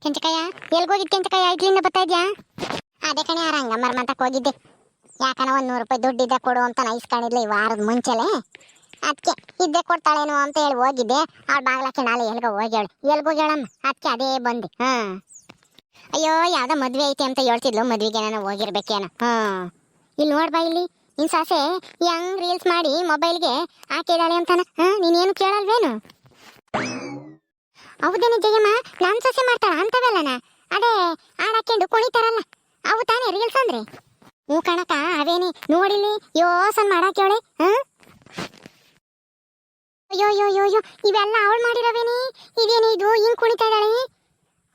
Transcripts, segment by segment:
ಕೆಂಚಕಾಯ ಎಲ್ಗೋಗಿದ್ ಕೆಂಚಕಾಯ ಇಡ್ಲಿಂದ ಬರ್ತಾ ಇದ್ಯಾ? ಅದೇ ಕಣೆ ಆ ರಂಗಮ್ಮರ ಮಂತಕ್ಕೆ ಹೋಗಿದ್ದೆ. ಯಾಕನ 100 ರೂಪಾಯಿ ದುಡ್ಡಿದ್ದ ಕೊಡು ಅಂತ ನೈಸ್ಕೊಂಡಿದ್ಲು ಈ ವಾರದ ಮುಂಚೆಲೆ. ಅದಕ್ಕೆ ಇದ್ದೆ ಕೊಡ್ತಾಳೇನೋ ಅಂತ ಹೇಳಿ ಹೋಗಿದ್ದೆ. ಅವಳು ಬಾಗ್ಲಾಕಿ ನಾಳೆ ಎಲ್ಗೋಗ್ಯಾಳಮ್ಮ. ಅದಕ್ಕೆ ಅದೇ ಬಂದೆ. ಅಯ್ಯೋ ಯಾವ್ದೋ ಮದ್ವೆ ಐತಿ ಅಂತ ಹೇಳ್ತಿದ್ಲು. ಮದ್ವೆಗೆ ನಾನು ಹೋಗಿರ್ಬೇಕೇನೋ. ಇಲ್ಲಿ ನೋಡ್ಬಾ, ಇಲ್ಲಿ ನಿನ್ ಸಾಸೆ ಹೆಂಗ್ ರೀಲ್ಸ್ ಮಾಡಿ ಮೊಬೈಲ್ಗೆ ಹಾಕಿದಾಳೆ ಅಂತಾನ. ನೀನೇನು ಕೇಳಲ್ವೇನು? ಹೌದೇನು ಜಯಮ್ಮ, ನನ್ ಸೊಸೆ ಮಾಡ್ತಾಳ ಅಂತವೆಲ್ಲನ? ಅದೇ ಹಾಡಾಕೊಂಡು ಕುಣಿತಾರಲ್ಲ ಅವು ತಾನೇ ರೀಲ್ಸ್ ಅಂದ್ರೆ? ಹ್ಞೂ ಕಣಕ, ಅವೇನಿ ನೋಡಿಲಿ ಯೋಸನ್ ಮಾಡಾಕ್ಯವಳೆ. ಅಯ್ಯೋ ಅಯ್ಯೋ ಅಯ್ಯೋ ಅಯ್ಯೋ, ಇವೆಲ್ಲ ಅವಳು ಮಾಡಿರವೇನಿ? ಇದೇನಿ ಇದು ಹಿಂಗ್ ಕುಣಿತಾ ಇದ್ದಾಳೆ?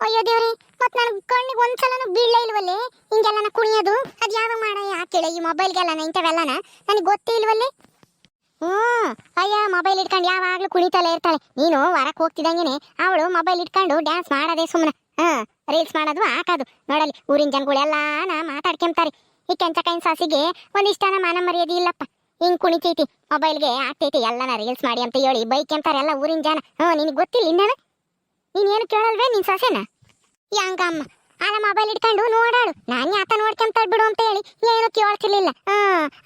ಅಯ್ಯೋ ದೇವ್ರಿ, ಮತ್ ನನ್ ಕಣ್ಣಿಗೆ ಒಂದ್ಸಲನು ಬೀಳಲೇ ಇಲ್ವಲ್ಲೇ ಹಿಂಗೆಲ್ಲನ ಕುಣಿಯೋದು. ಅದ್ ಯಾವಾಗ ಮಾಡ ಹಾಕಿಳೆ ಈ ಮೊಬೈಲ್ಗೆಲ್ಲನ ಇಂಥವೆಲ್ಲನ? ನನಗೆ ಗೊತ್ತೇ ಇಲ್ವಲ್ಲೇ. ಅಯ್ಯ ಮೊಬೈಲ್ ಇಟ್ಕೊಂಡು ಯಾವಾಗ್ಲೂ ಕುಣಿತಲೇ ಇರ್ತಾಳೆ. ನೀನು ಹೊರಕ್ಕೆ ಹೋಗ್ತಿದಂಗೆನೆ ಅವಳು ಮೊಬೈಲ್ ಇಟ್ಕೊಂಡು ಡ್ಯಾನ್ಸ್ ಮಾಡೋದೇ ಸುಮ್ಮನೆ. ರೀಲ್ಸ್ ಮಾಡೋದು ಹಾಕೋದು ನೋಡಲಿ. ಊರಿನ ಜನಗಳೆಲ್ಲಾನ ಮಾತಾಡ್ಕೊಂತಾರೆ. ಈ ಕೆಂಚಕಾಯಿನ ಸಾಸಿಗೆ ಒಂದಿಷ್ಟನ ಮಾನ ಮರ್ಯಾದೆ ಇಲ್ಲಪ್ಪ. ಹಿಂಗ್ ಕುಣಿತೈತಿ ಮೊಬೈಲ್ಗೆ ಆಗ್ತೈತಿ ಎಲ್ಲನ ರೀಲ್ಸ್ ಮಾಡಿ ಅಂತ ಹೇಳಿ ಬೈಕ್ ಅಂತಾರೆ ಎಲ್ಲ ಊರಿನ ಜನ. ನಿನಗೆ ಗೊತ್ತಿಲ್ಲ ಇನ್ನೇನು? ನೀನೇನು ಕೇಳಲ್ವೇ ನಿನ್ ಸೊಸೆನ? ಹೆಂಗಮ್ಮ ಅಲ್ಲ ಮೊಬೈಲ್ ಇಟ್ಕೊಂಡು ನೋಡಾಳು. ನಾನು ಯಾತ ನೋಡ್ಕೊಂತಾಳ್ ಬಿಡು ಅಂತ ಹೇಳಿ ಏನು ಕೇಳ್ತಿರ್ಲಿಲ್ಲ.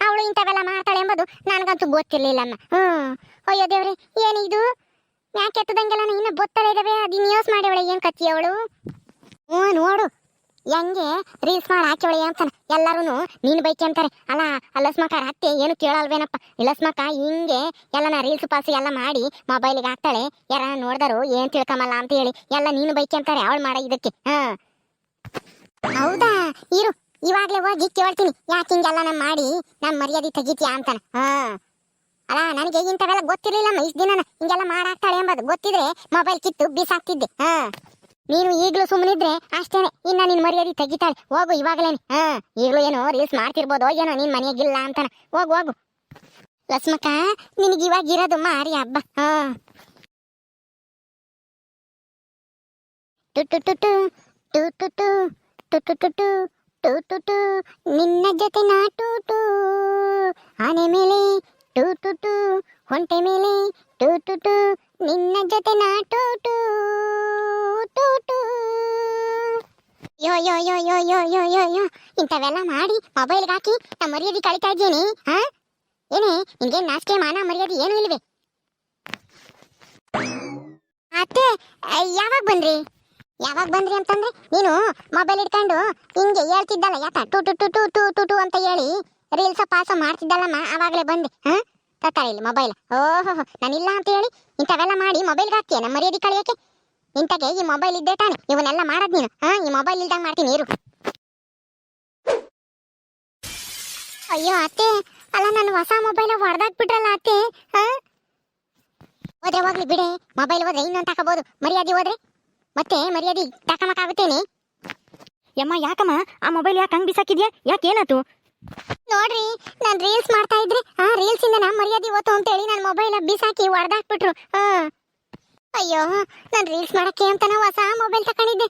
ಅವಳು ಇಂಥವೆಲ್ಲ ಮಾಡ್ತಾಳೆ ಎಂಬುದು ನನಗಂತೂ ಗೊತ್ತಿರ್ಲಿಲ್ಲಮ್ಮ. ಅಯ್ಯೋ ದೇವ್ರೆ, ಏನಿದು ಯಾಕೆತ್ತದಂಗೆಲ್ಲ ಇನ್ನ ಬೊತ್ತಲೇ ಇದಾವೆ. ಅದಿನ್ ಯೂಸ್ ಮಾಡಿವಳೆ ಏನ್ ಕತ್ತಿ ಅವಳು? ನೋಡು ಹೆಂಗೆ ರೀಲ್ಸ್ ಮಾಡಿ ಹಾಕಿವಳೆ ಅಂತಾನ. ಎಲ್ಲರೂ ನೀನು ಬೈಕ್ ಅಂತಾರೆ. ಅಲ್ಲ ಅಲ್ಲಸ್ಮಕಾರ ಅತ್ತೆ ಏನು ಕೇಳಲ್ವೇನಪ್ಪ? ಇಲ್ಲಸ್ಮಕ್ಕ ಹಿಂಗೆ ಎಲ್ಲನ ರೀಲ್ಸ್ ಪಾಸ್ ಎಲ್ಲ ಮಾಡಿ ಮೊಬೈಲಿಗೆ ಹಾಕ್ತಾಳೆ. ಯಾರ ನೋಡ್ದಾರು ಏನ್ ತಿಳ್ಕಮಲ್ಲ ಅಂತ ಹೇಳಿ ಎಲ್ಲ ನೀನು ಬೈಕ್ ಅಂತಾರೆ ಅವಳು ಮಾಡ ಇದಕ್ಕೆ. ಹೌದಾ, ಇರು ಇವಾಗ್ಲೇ ಹೋಗಿ ಕೇಳ್ತೀನಿ ಯಾಕೆ ಹಿಂಗೆಲ್ಲ ಮಾಡಿ ನಮ್ ಮರ್ಯಾದೆ ತೆಗಿತೀಯಾ ಅಂತಾನ. ಅಲ್ಲ ನನಗೆ ಇಂಥವೆಲ್ಲ ಗೊತ್ತಿರ್ಲಿಲ್ಲಮ್ಮ. ಇಷ್ಟ ದಿನ ಹಿಂಗೆಲ್ಲ ಮಾಡಾಕ್ತಾಳೆ ಎಂಬುದು ಗೊತ್ತಿದ್ರೆ ಮೊಬೈಲ್ ಕಿತ್ತು ಬೀಸಾಕ್ತಿದ್ದೆ. ನೀನು ಈಗ್ಲೂ ಸುಮ್ಮನಿದ್ರೆ ಅಷ್ಟೇನೆ, ಇನ್ನ ನಿನ್ ಮರ್ಯಾದೆ ತೆಗಿತಾಳೆ. ಹೋಗು ಇವಾಗ್ಲೇನೆ. ಈಗ್ಲೂ ಏನೋ ರೀಲ್ಸ್ ಮಾಡ್ತಿರ್ಬೋದೋ ಏನೋ ನಿನ್ ಮನೆಯಾಗಿಲ್ಲ ಅಂತಾನ. ಹೋಗು ಹೋಗು ಲಕ್ಷ್ಮಕ್ಕ, ನಿನಗೆ ಇವಾಗ ಇರೋದು ಮಾರಿ ಹಬ್ಬ. ನಿನ್ನ ಜೊತೆ ನಾಟೂಟು ಆನೆ ಮೇಲೆ ಟೂಟುಟು ಹೊಂಟೆ ಮೇಲೆ ಟೂಟುಟು ನಿನ್ನ ಜೊತೆ ನಾಟೂಟು ಟೂಟು. ಯೋ ಯೋ ಯೋ ಯೋ ಯೋ ಯೋ ಯೋ ಯೋ ಇಂಥವೆಲ್ಲ ಮಾಡಿ ಮೊಬೈಲ್ಗೆ ಹಾಕಿ ನಮ್ಮ ಮರ್ಯಾದೆ ಕಳಿತಾ ಇದ್ದೀನಿ. ಏನೇ ನಿನ್ಗೆ ನಾಚಿಕೆ ಮಾನ ಮರ್ಯಾದೆ ಏನು ಇಲ್ವೇ? ಅತ್ತೆ ಯಾವಾಗ ಬಂದ್ರಿ ಅಂತಂದ್ರೆ ನೀನು ಮೊಬೈಲ್ ಇಟ್ಕೊಂಡು ಹಿಂಗೆ ಹೇಳ್ತಿದ್ದಲ್ಲ ಯಾಕ ಟು ಟು ಟು ಟು ಟು ಟು ಟು ಅಂತ ಹೇಳಿ ರೀಲ್ಸ್ ಪಾಸ ಮಾಡ್ತಿದ್ದಲ್ಲಮ್ಮ. ಆವಾಗಲೇ ಬಂದೆ. ತತ್ತಾರೆ ಇಲ್ಲಿ ಮೊಬೈಲ್. ಓಹೋ, ನಾನಿಲ್ಲ ಅಂತ ಹೇಳಿ ಇಂಥವೆಲ್ಲ ಮಾಡಿ ಮೊಬೈಲ್ಗೆ ಹಾಕ್ತೀಯ ನಮ್ಮ ಮರ್ಯಾದೆ ಕಳಿಯೋಕೆ? ಇಂಥಗೆ ಈ ಮೊಬೈಲ್ ಇದ್ದೇ ತಾನೆ ಇವನ್ನೆಲ್ಲ ಮಾಡೋದು ನೀನು. ಈ ಮೊಬೈಲ್ ಇಲ್ದಂಗೆ ಮಾಡ್ತೀನಿ ಇರು. ಅಯ್ಯೋ ಅತ್ತೆ, ಅಲ್ಲ ನನ್ನ ಹೊಸ ಮೊಬೈಲ್ ಹೊಡೆದಾಕ್ಬಿಟ್ರಲ್ಲ ಅತ್ತೆ. ಹೋದ್ರೆ ಹೋಗ್ಲಿ ಬಿಡೆ, ಮೊಬೈಲ್ ಹೋದ್ರೆ ಇನ್ನೊಂದು ತಗೋಬಹುದು. ಮರ್ಯಾದೆ ಹೋದ್ರೆ ಮತ್ತೆ ಮರ್ಯಾದೆ ತಕಮಕ್ಕಾಗುತ್ತೇನೆ. ಯಮ್ಮ ಯಾಕಮ್ಮ ಆ ಮೊಬೈಲ್ ಯಾಕೆ ಹಂಗ್ ಬಿಸಾಕಿದ್ಯಾ? ಯಾಕೇನಾತು? ನೋಡ್ರಿ, ನಾನು ರೀಲ್ಸ್ ಮಾಡ್ತಾ ಇದ್ರೆ ರೀಲ್ಸ್ ಇಂದ ನಮ್ಮ ಮರ್ಯಾದೆ ಹೋತು ಅಂತ ಹೇಳಿ ನನ್ನ ಮೊಬೈಲ್ ಬಿಸಾಕಿ ಹೊಡೆದಾಕ್ಬಿಟ್ರು. ಅಯ್ಯೋ, ನಾನು ರೀಲ್ಸ್ ಮಾಡಕ್ಕೆ ಅಂತ ಹೊಸ ಮೊಬೈಲ್ ತಕೊಂಡಿದ್ದೆ,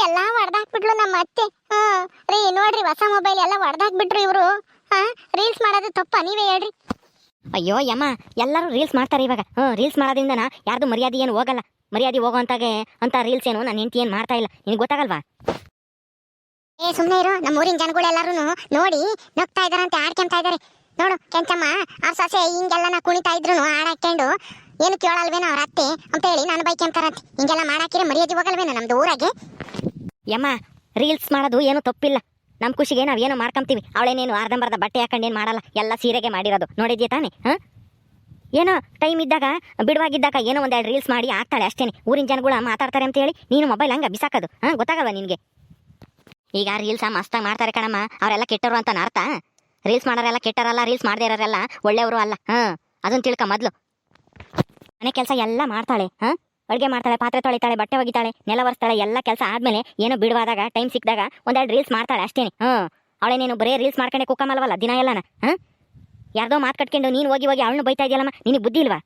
ಎಲ್ಲ ಹೊಡೆದಾಕ್ಬಿಟ್ಲು ನಮ್ಮ ಅತ್ತೆ. ರೀ ನೋಡ್ರಿ, ಹೊಸ ಮೊಬೈಲ್ ಎಲ್ಲ ಹೊಡೆದಾಕ್ಬಿಟ್ರು ಇವರು. ರೀಲ್ಸ್ ಮಾಡೋದು ತಪ್ಪ, ನೀವೇ ಹೇಳ್ರಿ. ಅಯ್ಯೋ ಯಮ್ಮ, ಎಲ್ಲರೂ ರೀಲ್ಸ್ ಮಾಡ್ತಾರೆ ಇವಾಗ. ರೀಲ್ಸ್ ಮಾಡೋದ್ರಿಂದನ ಯಾರ್ದು ಮರ್ಯಾದೆ ಏನು ಹೋಗಲ್ಲ. ಮರ್ಯಾದೆ ಹೋಗೋ ಅಂತಾಗೆ ಅಂತ ರೀಲ್ಸ್ ಏನು ನನ್ನ ಹೆಂಡತಿ ಏನು ಮಾಡ್ತಾ ಇಲ್ಲ. ನಿನಗೆ ಗೊತ್ತಾಗಲ್ವಾ? ಸುಮ್ಮನೆ ಇರು. ನಮ್ಮ ಊರಿನ ಜನಗಳೆಲ್ಲರೂ ನೋಡಿ ನಗ್ತಾ ಇದಾರಂತೆ, ಆಡ್ಕೊಂತಾ ಇದಾರೆ. ನೋಡು ಕೆಂಚಮ್ಮ, ಅವ್ರ ಸೊಸೆ ಹಿಂಗೆಲ್ಲ ಕುಣಿತಾ ಇದ್ರು ಹಾಡಾಕೊಂಡು ಏನು ಕೇಳಲ್ವೇನೋ ಅವ್ರ ಅತ್ತೆ ಅಂತ ಹೇಳಿ ನಾನು ಬೈಕೊಂತಾರಂತೆ. ಹಿಂಗೆಲ್ಲ ಮಾಡಾಕಿದ್ರೆ ಮರ್ಯಾದೆ ಹೋಗಲ್ವೇನೋ ನಮ್ದು ಊರಾಗೆ? ಯಮ್ಮ, ರೀಲ್ಸ್ ಮಾಡೋದು ಏನು ತಪ್ಪಿಲ್ಲ. ನಮ್ಮ ಖುಷಿಗೆ ನಾವೇನೋ ಮಾಡ್ಕೊಂತೀವಿ. ಅವಳೇನೇನು ಅರ್ಧಂಬರ್ಧ ಬಟ್ಟೆ ಹಾಕೊಂಡು ಏನು ಮಾಡಲ್ಲ, ಎಲ್ಲ ಸೀರೆಗೆ ಮಾಡಿರೋದು. ನೋಡಿದ್ಯಾ ತಾನೆ? ಏನೋ ಟೈಮ್ ಇದ್ದಾಗ ಬಿಡುವಾಗಿದ್ದಾಗ ಏನೋ ಒಂದೆರಡು ರೀಲ್ಸ್ ಮಾಡಿ ಹಾಕ್ತಾಳೆ ಅಷ್ಟೇನೆ. ಊರಿನ ಜನಗಳು ಮಾತಾಡ್ತಾರೆ ಅಂತ ಹೇಳಿ ನೀನು ಮೊಬೈಲ್ ಹಂಗೆ ಬಿಸಾಕೋದು ಗೊತ್ತಾಗಲ್ವಾ ನಿನಗೆ? ಈಗ ರೀಲ್ಸ್ ಮಸ್ತಾಗಿ ಮಾಡ್ತಾರೆ ಕಣಮ್ಮ, ಅವರೆಲ್ಲ ಕೆಟ್ಟರು ಅಂತ ಅರ್ಥ. ರೀಲ್ಸ್ ಮಾಡೋರೆಲ್ಲ ಕೆಟ್ಟರಲ್ಲ, ರೀಲ್ಸ್ ಮಾಡದೇ ಇರೋರೆಲ್ಲ ಒಳ್ಳೆಯವರು ಅಲ್ಲ. ಅದನ್ನು ತಿಳ್ಕ ಮೊದಲು. ಮನೆ ಕೆಲಸ ಎಲ್ಲ ಮಾಡ್ತಾಳೆ. ಅಡುಗೆ ಮಾಡ್ತಾಳೆ, ಪಾತ್ರೆ ತೊಳಿತಾಳೆ, ಬಟ್ಟೆ ಒಗಿತಾಳೆ, ನೆಲ ಒರೆಸ್ತಾಳೆ. ಎಲ್ಲ ಕೆಲಸ ಆದಮೇಲೆ ಏನೋ ಬಿಡುವಾದಾಗ ಟೈಮ್ ಸಿಕ್ಕಿದಾಗ ಒಂದೆರಡು ರೀಲ್ಸ್ ಮಾಡ್ತಾಳೆ ಅಷ್ಟೇನೆ. ಅವಳೇನೇನು ಬರೀ ರೀಲ್ಸ್ ಮಾಡ್ಕೊಂಡೆ ಕುಕ್ಕಮಲ್ವಲ್ಲ ದಿನ ಎಲ್ಲನ. ಯಾರ್ದೋ ಮಾತು ಕಟ್ಕೊಂಡು ನೀನು ಹೋಗಿ ಹೋಗಿ ಅವಳನ್ನು ಬೈತಾ ಇದೆಯಲ್ಲಮ್ಮ, ನಿನಗೆ ಬುದ್ಧಿ ಇಲ್ವಾ?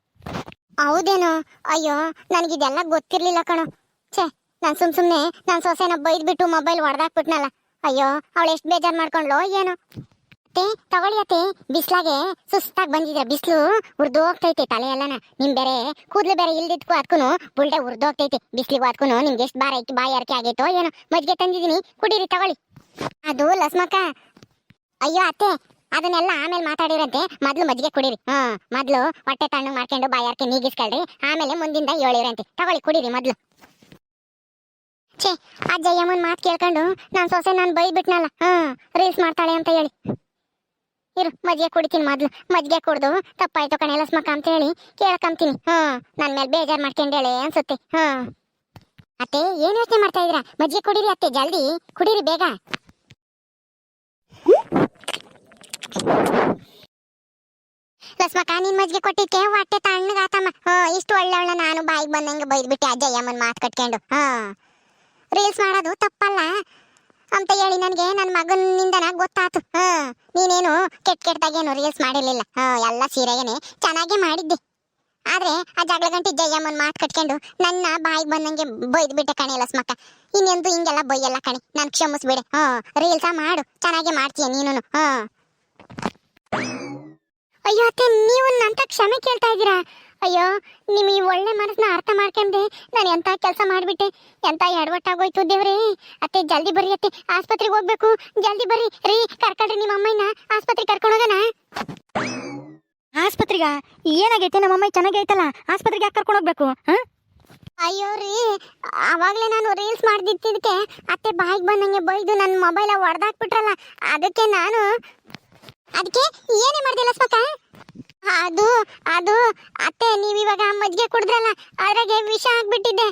ಹೌದೇನೋ? ಅಯ್ಯೋ, ನನಗಿದೆಲ್ಲ ಗೊತ್ತಿರ್ಲಿಲ್ಲ ಕಣೋ. ಛೇ, ನಾನು ಸುಮ್ಮನೆ ನನ್ನ ಸೊಸೆನ ಬೈದ್ಬಿಟ್ಟು ಮೊಬೈಲ್ ಹೊಡೆದಾಕ್ಬಿಟ್ನಲ್ಲ. ಅಯ್ಯೋ, ಅವಳು ಎಷ್ಟು ಬೇಜಾರು ಮಾಡ್ಕೊಂಡ್ಲೋ ಏನೋ. ಅತ್ತೆ ತಗೊಳ್ಳಿ ಅತ್ತೆ, ಬಿಸ್ಲಾಗೆ ಸುಸ್ತಾಗಿ ಬಂದಿದ್ರ, ಬಿಸ್ಲು ಉರ್ದೋಗ್ತೈತೆ ತಲೆ ಎಲ್ಲನ. ನಿಮ್ ಬೇರೆ ಕೂದ್ಲು ಬೇರೆ ಇಲ್ದಿದ್ಕು ಅದಕ್ಕೂ ಬುಲ್ಡೆ ಉರ್ದೋಗ್ತೈತೆ ಬಿಸ್ಲಿಗೂ ಅದಕ್ಕೂ. ನಿಮ್ಗೆ ಎಷ್ಟು ಬಾರ ಐತಿ ಬಾಯಿ ಅರ್ಕೆ ಆಗೈತೋ ಏನೋ. ಮಜ್ಜಿಗೆ ತಂದಿದ್ದೀನಿ, ಕುಡೀರಿ ತಗೊಳ್ಳಿ. ಅದು ಲಸ್ಮಕ್ಕ, ಅಯ್ಯೋ ಅತ್ತೆ ಅದನ್ನೆಲ್ಲ ಆಮೇಲೆ ಮಾತಾಡಿರಂತೆ, ಮೊದ್ಲು ಮಜ್ಜಿಗೆ ಕುಡೀರಿ. ಮೊದ್ಲು ಹೊಟ್ಟೆ ತಣ್ಣಗೆ ಮಾಡ್ಕೊಂಡು ಬಾಯಾರ್ಕೆ ನೀಗಿಸ್ಕೊಳ್ರಿ, ಆಮೇಲೆ ಮುಂದಿಂದ ಹೇಳಿರಂತೆ. ತಗೊಳ್ಳಿ ಕುಡೀರಿ ಮೊದ್ಲು. ಛೇ, ಆ ಜಯಮ್ಮನ್ ಮಾತು ಕೇಳ್ಕೊಂಡು ನಾನು ಸೊಸೆ ನಾನು ಬೈದ್ಬಿಟ್ನಲ್ಲ, ರೀಲ್ಸ್ ಮಾಡ್ತಾಳೆ ಅಂತ ಹೇಳಿ. ಇರು ಮಜ್ಜಿಗೆ ಕುಡಿತೀನಿ ಮೊದ್ಲು. ಮಜ್ಜಿಗೆ ಕುಡ್ದು ತಪ್ಪಾಯ್ತು ಕಣೆ ಲಸ್ಮಕ್ಕ ಅಂತ ಹೇಳಿ ಕೇಳ್ಕೊಂತೀನಿ. ನನ್ನ ಮೇಲೆ ಬೇಜಾರು ಮಾಡ್ಕೊಂಡೇಳೆ ಅನ್ಸುತ್ತೆ. ಅತ್ತೆ ಏನ್ ಯೋಚನೆ ಮಾಡ್ತಾ ಇದ್ದೀರಾ? ಮಜ್ಜಿಗೆ ಕುಡೀರಿ ಅತ್ತೆ, ಜಲ್ದಿ ಕುಡೀರಿ ಬೇಗ. ಲಸ್ಮಕ್ಕ ನೀನ್ ಮಜ್ಜಿಗೆ ಕೊಟ್ಟಿದ್ಕೆ ಹೊಟ್ಟೆ ತಣ್ಣಗಾತಮ್ಮ. ಇಷ್ಟು ಒಳ್ಳೆವಳ ನಾನು ಬಾಯಿಗೆ ಬಂದಂಗೆ ಬೈದ್ಬಿಟ್ಟೆ ಆ ಜಯಮ್ಮನ್ ಮಾತು ಕಟ್ಕೊಂಡು. ರೀಲ್ಸ್ ಮಾಡೋದು ತಪ್ಪಲ್ಲ ಅಂತ ಹೇಳಿ ನನಗೆ ನನ್ನ ಮಗನಿಂದನ ಗೊತ್ತಾತು. ನೀನೇನು ಕೆಟ್ಟದಾಗೇನು ರೀಲ್ಸ್ ಮಾಡಿರ್ಲಿಲ್ಲ, ಎಲ್ಲ ಸೀರೆಗೇನೆ ಚೆನ್ನಾಗೇ ಮಾಡಿದ್ದೆ. ಆದ್ರೆ ಆ ಜಗಳ ಗಂಟೆ ಜಯಮ್ಮನ್ ಮಾತು ಕಟ್ಕೊಂಡು ನನ್ನ ಬಾಯಿಗೆ ಬಂದಂಗೆ ಬೈದ್ಬಿಟ್ಟೆ ಕಣೆ ಲಸ್ಮಕ್ಕ. ಇನ್ನೆಂದು ಹಿಂಗೆಲ್ಲ ಬೈಯಲ್ಲ ಕಣೆ, ನಾನು ಕ್ಷಮಿಸ್ಬಿಡೆ. ರೀಲ್ಸ ಮಾಡು, ಚೆನ್ನಾಗೇ ಮಾಡ್ತೀಯ ನೀನು. ಅಯ್ಯೋ ಅತ್ತೆ, ನೀವು ನಂತ ಕ್ಷಮೆ ಕೇಳ್ತಾ ಇದ್ದೀರಾ? ಅಯ್ಯೋ ನಿಮ್ ಈ ಒಳ್ಳೆ ಮನಸ್ಸನ್ನ ಅರ್ಥ ಮಾಡ್ಕೊಂಡೆ ನಾನು ಎಂತ ಕೆಲಸ ಮಾಡ್ಬಿಟ್ಟೆ, ಎಂತ ಎಡವಟ್ಟಾಗೋಯ್ತು ದೇವ್ರೇ. ಅತ್ತೆ ಜಲ್ದಿ ಬರ್ರಿ ಅತ್ತೆ, ಆಸ್ಪತ್ರೆಗೆ ಹೋಗ್ಬೇಕು, ಜಲ್ದಿ ಬರ್ರಿ ರೀ. ಕರ್ಕೊಳ್ರಿ ನಿಮ್ಮ ಅಮ್ಮಯ್ಯನ ಆಸ್ಪತ್ರೆಗೆ ಕರ್ಕೊಂಡು ಹೋಗೋಣ. ಆಸ್ಪತ್ರೆಗ ಏನಾಗೈತೆ? ನಮ್ಮ ಅಮ್ಮ ಚೆನ್ನಾಗೈತಲ್ಲ, ಆಸ್ಪತ್ರೆಗೆ ಯಾಕೆ ಕರ್ಕೊಂಡು ಹೋಗ್ಬೇಕು? ಅಯ್ಯೋ ರೀ, ಅವಾಗ್ಲೇ ನಾನು ರೀಲ್ಸ್ ಮಾಡ್ದಿದ್ದಕ್ಕೆ ಅತ್ತೆ ಬಾಯಿಗೆ ಬಂದಂಗೆ ಬೈದು ನನ್ನ ಮೊಬೈಲ್ ಹೊಡೆದಾಕ್ಬಿಟ್ರಲ್ಲ, ಅದಕ್ಕೆ ಏನೇ ಮಾಡ್ದೆ ಲಸ್ಮಕ್ಕ? ಅದು ಅದು ಅತ್ತೆ ನೀವಿವಾಗ ಮಜ್ಜಿಗೆ ಕುಡಿದ್ರಲ್ಲ, ಅದ್ರಾಗೆ ವಿಷ ಆಗ್ಬಿಟ್ಟಿದ್ದೆ.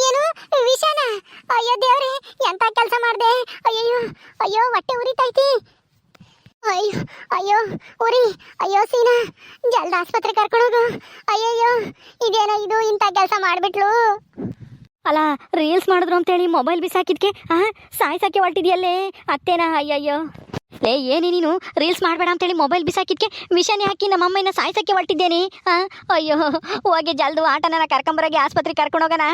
ಏನು ವಿಷನ? ಅಯ್ಯೋ ದೇವ್ರೆ, ಎಂತ ಕೆಲಸ ಮಾಡ್ದೆ. ಅಯ್ಯೋ ಅಯ್ಯೋ ಹೊಟ್ಟೆ ಉರಿತೈತಿ. ಅಯ್ಯೋ ಅಯ್ಯೋ ಉರಿ. ಅಯ್ಯೋ ಸೀನಾ, ಜಲ್ದ ಆಸ್ಪತ್ರೆ ಕರ್ಕೊಂಡೋಗು. ಅಯ್ಯಯ್ಯೋ ಇದೇನೋ ಇದು, ಇಂಥ ಕೆಲಸ ಮಾಡ್ಬಿಟ್ಲು. ಅಲ್ಲ ರೀಲ್ಸ್ ಮಾಡಿದ್ರು ಅಂತೇಳಿ ಮೊಬೈಲ್ ಬಿಸಾಕಿದ್ಕೆ ಸಾಯ್ಸಕ್ಕೆ ಹೊರಟಿದ್ಯಲ್ಲೇ ಅತ್ತೇನಾ? ಅಯ್ಯಯ್ಯೋ ಲೇ, ಏನೇ ನೀನು ರೀಲ್ಸ್ ಮಾಡಬೇಡ ಅಂತೇಳಿ ಮೊಬೈಲ್ ಬಿಸಾಕಿದ್ಕೆ ವಿಷನೇ ಹಾಕಿ ನಮ್ಮ ಅಮ್ಮನ ಸಾಯ್ಸಕ್ಕೆ ಹೊರಟಿದ್ದೇನೆ. ಅಯ್ಯೋ ಹೋಗಿ ಜಲ್ದು ಆಟನ ಕರ್ಕೊಂಬರೋಗಿ ಆಸ್ಪತ್ರೆಗೆ ಕರ್ಕೊಂಡೋಗೋಣ.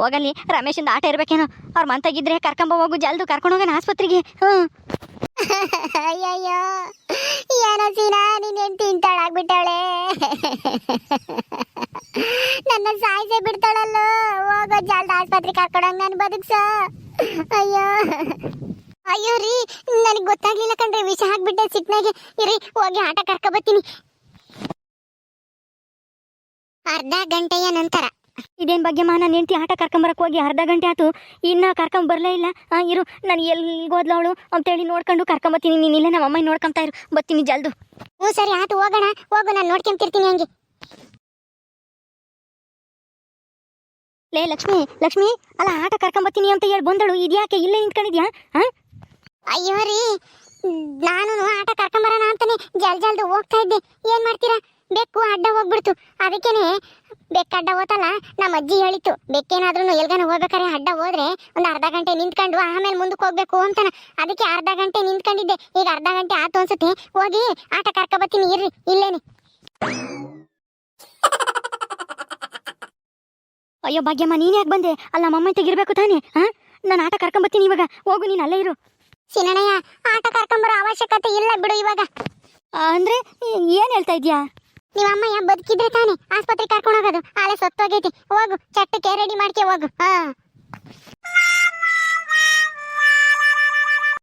ಹೋಗಲ್ಲಿ ರಮೇಶಿಂದ ಆಟ ಇರ್ಬೇಕೇನೋ, ಅವ್ರ ಮಂತಾಗಿದ್ರೆ ಕರ್ಕೊಂಬ ಹೋಗು, ಜಲ್ದು ಕರ್ಕೊಂಡೋಗೋಣ ಆಸ್ಪತ್ರೆಗೆ. ಅಯ್ಯಯ್ಯೋ ಏನೋ ಸೀನಾ, ನೀನ್ ಹೆಂಡತಿ ಇಂತಾಳಾಗ್ಬಿಟ್ಟವಳೆ. ನನ್ನ ಸಾಯಿಸೇ ಬಿಡ್ತಾಳಲ್ಲೋ. ಹೋಗೋ ಜಲ್ದ ಆಸ್ಪತ್ರೆಗೆ ಕರ್ಕೊಂಡೋಗಿ ನಾನು ಬದುಕ್ಸ. ಅಯ್ಯೋ ಅಯ್ಯೋ ರೀ, ನನಗೆ ಗೊತ್ತಾಗ್ಲಿಲ್ಲ ಕಣ್ರಿ, ವಿಷ ಹಾಕ್ಬಿಟ್ಟೆ ಸಿಟ್ನಾಗೆ. ಇರಿ ಹೋಗಿ ಆಟ ಕರ್ಕೊಬತ್ತೀನಿ. ಅರ್ಧ ಗಂಟೆಯ ನಂತರ. ಇದೇನು ಬಗ್ಗೆ ನಾನು ಹೆಂಡ್ತಿ ಆಟ ಕರ್ಕೊಂಬರಕ್ಕೆ ಹೋಗಿ ಅರ್ಧ ಗಂಟೆ ಆಯ್ತು, ಇನ್ನು ಕರ್ಕೊಂಬರಲೇ ಇಲ್ಲ. ಇರು ನಾನು ಎಲ್ಲಿಗೋದ್ಲು ಅವಳು ಅಂತೇಳಿ ನೋಡ್ಕೊಂಡು ಕರ್ಕೊಂಬತ್ತೀನಿ. ನೀನು ಇಲ್ಲೇ ನಮ್ಮ ಅಮ್ಮ ನೋಡ್ಕೊಂತಾ ಇರು, ಬರ್ತೀನಿ ಜಲ್ದು. ಹ್ಞೂ ಸರಿ ಆಯ್ತು, ಹೋಗೋಣ. ಹೋಗು, ನಾನು ನೋಡ್ಕೊಂತಿರ್ತೀನಿ ಹಂಗೆ. ಲೇ ಲಕ್ಷ್ಮಿ, ಲಕ್ಷ್ಮಿ ಅಲ್ಲ ಆಟ ಕರ್ಕೊಂಬತ್ತೀನಿ ಅಂತ ಹೇಳಿ ಬಂದಳು, ಇದ್ಯಾಕೆ ಇಲ್ಲೇ ನಿಂತ್ಕೊಂಡಿದ್ಯಾ? ಅಯ್ಯೋ ರೀ, ನಾನು ಆಟ ಕರ್ಕೊಂಬರೋಣ ಅಂತಾನೆ ಜಲ್ದು ಹೋಗ್ತಾ ಇದ್ದೆ. ಏನ್ ಮಾಡ್ತೀರಾ, ಬೆಕ್ಕು ಅಡ್ಡ ಹೋಗ್ಬಿಡ್ತು. ಅದಕ್ಕೇನೆ ಬೆಕ್ಕ ಅಡ್ಡ ಹೋತಲ್ಲ, ನಮ್ಮ ಅಜ್ಜಿ ಹೇಳಿತ್ತು, ಬೆಕ್ಕೇನಾದ್ರೂ ಎಲ್ಗಾನ ಹೋಗ್ಬೇಕಾರೆ ಅಡ್ಡ ಹೋದ್ರೆ ಒಂದು ಅರ್ಧ ಗಂಟೆ ನಿಂತ್ಕೊಂಡು ಆಮೇಲೆ ಮುಂದಕ್ಕೆ ಹೋಗ್ಬೇಕು ಅಂತಾನ. ಅದಕ್ಕೆ ಅರ್ಧ ಗಂಟೆ ನಿಂತ್ಕೊಂಡಿದ್ದೆ. ಈಗ ಅರ್ಧ ಗಂಟೆ ಆತು ಅನ್ಸುತ್ತೆ, ಹೋಗಿ ಆಟ ಕರ್ಕೊಬತ್ತೀನಿ ಇರ್ರಿ ಇಲ್ಲೇನೆ. ಅಯ್ಯೋ ಭಾಗ್ಯಮ್ಮ, ನೀನು ಯಾಕೆ ಬಂದೆ? ಅಲ್ಲ ನಮ್ಮ ಅಮ್ಮ ತೆಗಿರ್ಬೇಕು ತಾನೇ. ನಾನು ಆಟ ಕರ್ಕೊಂಬತ್ತೀನಿ ಇವಾಗ, ಹೋಗು ನೀನು ಅಲ್ಲೇ ಇರು. ಸಿನಣ್ಣಯ್ಯ, ಆಟ ಕರ್ಕೊಂಬರೋ ಅವಶ್ಯಕತೆ ಇಲ್ಲ ಬಿಡು ಇವಾಗ. ಅಂದ್ರೆ ಏನು ಹೇಳ್ತಾ ಇದ್ಯಾ? ನಿಮ್ಮ ಅಮ್ಮಯ್ಯ ಬದುಕಿದ್ರೆ ತಾನೆ ಆಸ್ಪತ್ರೆಗೆ ಕರ್ಕೊಂಡು ಹೋಗೋದು, ಆಳೆ ಸತ್ತೋಗೈತಿ. ಹೋಗು, ಚಟ್ಟಕ್ಕೆ ರೆಡಿ ಮಾಡ್ಕೆ ಹೋಗು.